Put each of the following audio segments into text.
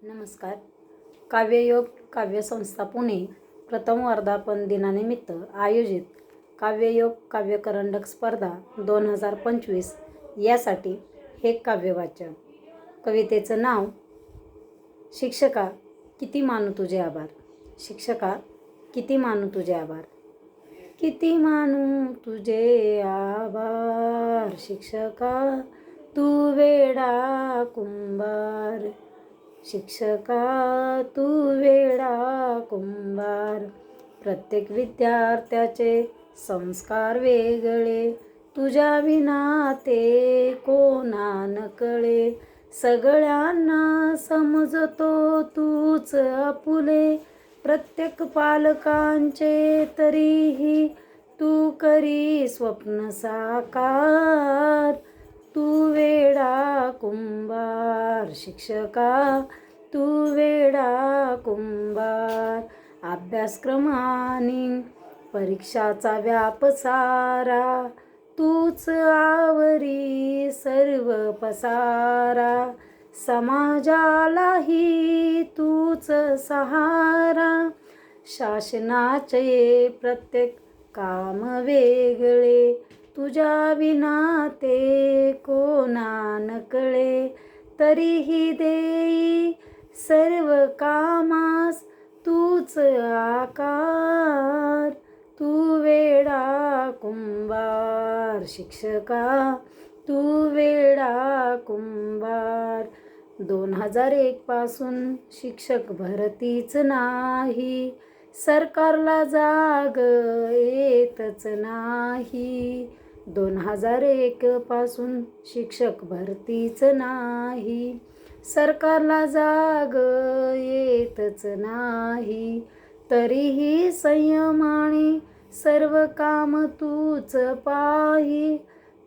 नमस्कार. काव्ययोग काव्यसंस्था पुणे प्रथम वर्धापन दिनानिमित्त आयोजित काव्ययोग काव्यकरंडक स्पर्धा 2025 यासाठी हे काव्यवाचन. कवितेचं नाव शिक्षका किती मानू तुझे आभार. शिक्षका किती मानू तुझे आभार. किती मानू तुझे आभार शिक्षका, तू वेडा कुंभार. शिक्षका तू वेडा कुंभार. प्रत्येक विद्यार्थ्याचे संस्कार वेगळे, तुझ्या विना ते कोणा न कळे. सगळ्यांना समजतो तूच आपुले, प्रत्येक पालकांचे तरीही तू करी स्वप्न साकार. तू वेडा कुंभार शिक्षका, तू वेडा कुंभार. अभ्यासक्रमानी परीक्षाचा व्याप सारा, तूच आवरी सर्व पसारा. समाजालाही तूच सहारा, शासनाचे प्रत्येक काम वेगळे, तुझ्या विना ते कोणा न कळे. तरीही देई सर्व कामास तूच आकार. तू वेडा कुंभार शिक्षका, तू वेडा कुंभार. 2001 पासून शिक्षक भरतीच नाही, सरकारला जाग येतच नाही. 2001 पासून शिक्षक भरतीच नाही, सरकारला जाग येतच नाही. तरीही संयमाने सर्व काम तूच पाही,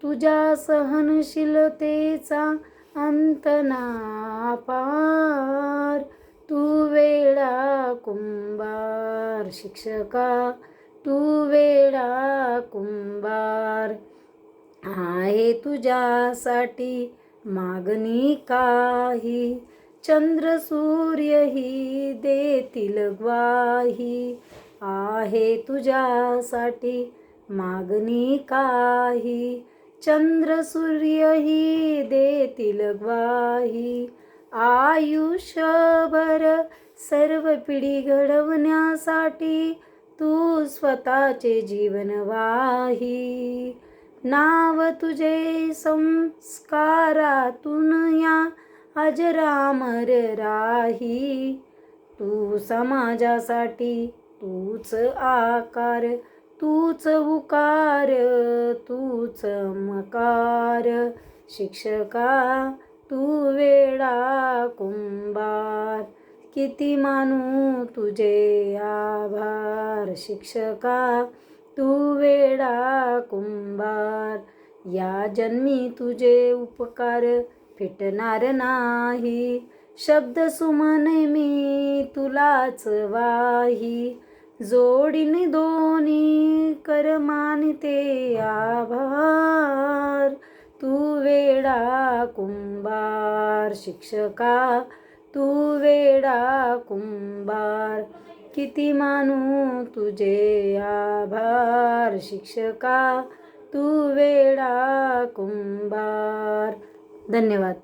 तुझ्या सहनशीलतेचा अंत ना पार. तू वेडा कुंभार शिक्षका, तू वेडा कुंभार. आहे तुझ्यासाठी मागणी काही, चंद्र सूर्यही देतील ग्वाही. आहे तुझ्यासाठी मागणी काही, चंद्र सूर्यही देतील ग्वाही. आयुष्यभर सर्व पिढी घडवण्यासाठी तू स्वतःचे जीवन वाही. नाव तुझे संस्कारातून या अजरामर राही. तू समाजासाठी तूच आकार, तूच उकार, तूच मकार. शिक्षका तू वेडा कुंभार, किती मानू तुझे आभार. शिक्षका तू वेडा कुंभार. या जन्मी तुझे उपकार फिटणार नाही, शब्द सुमने मी तुलाच वाही. जोडीने दोन्ही कर मानते आभार. तू वेडा कुंभार शिक्षका, तू वेडा कुंभार. किती मानू तुझे आभार शिक्षका, तू वेडा कुंभार. धन्यवाद.